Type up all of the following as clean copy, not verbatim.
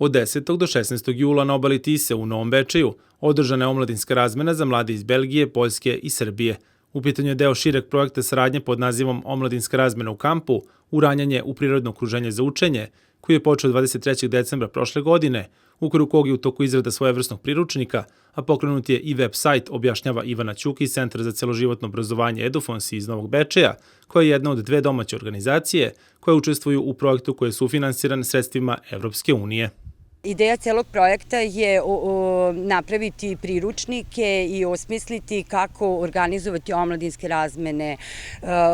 Od 10. do 16. jula na obali Tise u Novom Bečeju održana je omladinska razmena za mlade iz Belgije, Poljske i Srbije. U pitanju je deo šireg projekta saradnje pod nazivom Omladinska razmena u kampu, uranjanje u prirodno okruženje za učenje, koji je počeo 23. decembra prošle godine, u okviru kog je u toku izrada svojevrsnog priručnika, a pokrenut je i web sajt, objašnjava Ivana Ćuk iz Centra za celoživotno obrazovanje Edufonsi iz Novog Bečeja, koja je jedna od dve domaće organizacije koje učestvuju u projektu koji je sufinansiran sredstvima Evropske unije. Ideja celog projekta je napraviti priručnike i osmisliti kako organizovati omladinske razmene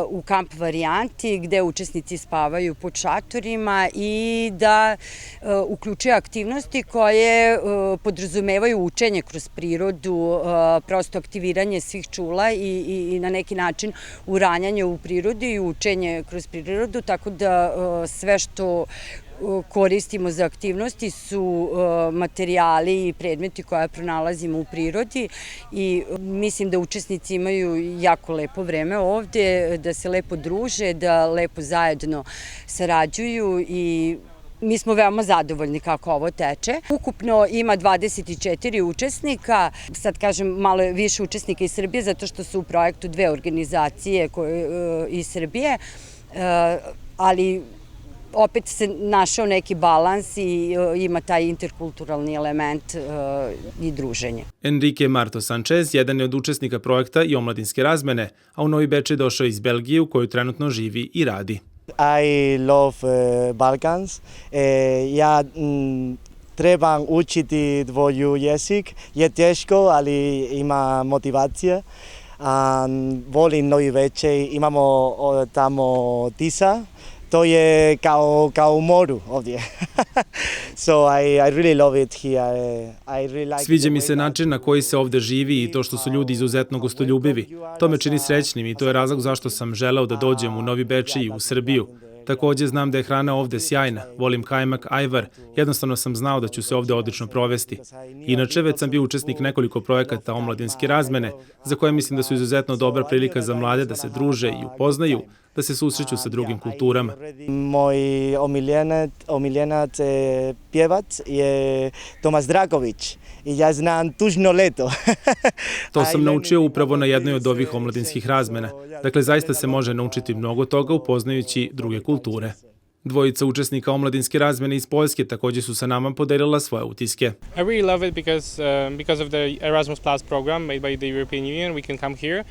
u kamp varijanti gde učesnici spavaju pod šatorima i da uključuje aktivnosti koje podrazumevaju učenje kroz prirodu, prosto aktiviranje svih čula i na neki način uranjanje u prirodi i učenje kroz prirodu, tako da sve što koristimo za aktivnosti su materijali i predmeti koje pronalazimo u prirodi i mislim da učesnici imaju jako lepo vreme ovde, da se lepo druže, da lepo zajedno sarađuju i mi smo veoma zadovoljni kako ovo teče. Ukupno ima 24 učesnika, sad kažem malo više učesnika iz Srbije zato što su u projektu dve organizacije iz Srbije, ali opet se našao neki balans i ima taj interkulturalni element i druženje. Enrique Marto Sanchez jedan je od učesnika projekta i omladinske razmene, a u Novi Bečej došao iz Belgije u kojoj trenutno živi i radi. I love Balkans. Ja trebam učiti dvoju jezik. Je teško, ali ima motivacija. Volim Novi Bečej, imamo tamo Tisa. To je kao u moru ovdje. So I really love it here. Sviđa mi se način na koji se ovde živi i to što su ljudi izuzetno gostoljubivi. To me čini srećnim i to je razlog zašto sam želeo da dođem u Novi Bečej i u Srbiju. Takođe znam da je hrana ovde sjajna, volim kajmak, ajvar, jednostavno sam znao da ću se ovde odlično provesti. Inače, već sam bio učesnik nekoliko projekata omladinske razmene, za koje mislim da su izuzetno dobra prilika za mlade da se druže i upoznaju, da se susreću sa drugim kulturama. Moj omiljenac pjevac je Tomas Dragović i ja znam Tužno leto. To sam naučio upravo na jednoj od ovih omladinskih razmena. Dakle, zaista se može naučiti mnogo toga upoznajući druge kulture. Dvojica učesnika omladinske razmene iz Poljske takođe su sa nama podelila svoje utiske. I really love it because of the Erasmus Plus program made by the European Union. We can come here.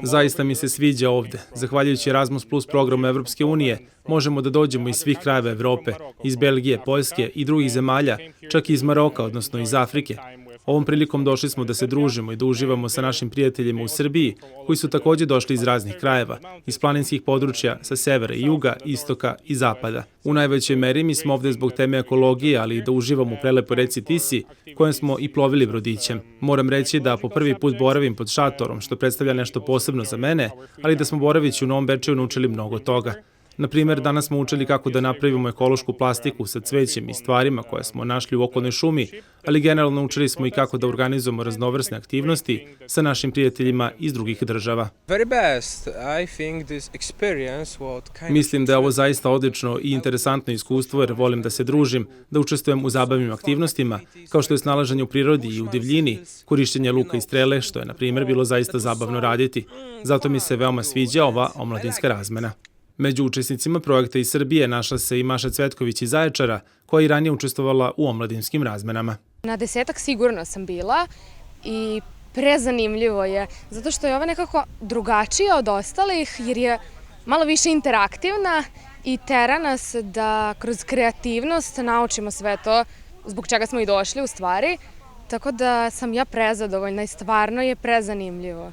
Zaista mi se sviđa ovde. Zahvaljujući Erasmus Plus programu Evropske unije, možemo da dođemo iz svih krajeva Evrope, iz Belgije, Poljske i drugih zemalja, čak i iz Maroka, odnosno iz Afrike. Ovom prilikom došli smo da se družimo i da uživamo sa našim prijateljima u Srbiji, koji su takođe došli iz raznih krajeva, iz planinskih područja, sa severa i juga, istoka i zapada. U najvećoj meri mi smo ovde zbog teme ekologije, ali i da uživamo u prelepoj reci Tisi, kojem smo i plovili brodićem. Moram reći da po prvi put boravim pod šatorom, što predstavlja nešto posebno za mene, ali da smo boravići u Novom Bečeju naučili mnogo toga. Na primjer, danas smo učili kako da napravimo ekološku plastiku sa cvećem i stvarima koje smo našli u okolnoj šumi, ali generalno učili smo i kako da organizujemo raznovrsne aktivnosti sa našim prijateljima iz drugih država. Mislim da je ovo zaista odlično i interesantno iskustvo jer volim da se družim, da učestvujem u zabavnim aktivnostima, kao što je snalaženje u prirodi i u divljini, korišćenje luka i strele, što je, na primjer, bilo zaista zabavno raditi. Zato mi se veoma sviđa ova omladinska razmena. Među učesnicima projekta iz Srbije našla se i Maša Cvetković iz Zaječara, koja je ranije učestvovala u omladinskim razmenama. Na 10-ak sigurno sam bila i prezanimljivo je, zato što je ova nekako drugačija od ostalih, jer je malo više interaktivna i tera nas da kroz kreativnost naučimo sve to zbog čega smo i došli u stvari, tako da sam ja prezadovoljna i stvarno je prezanimljivo.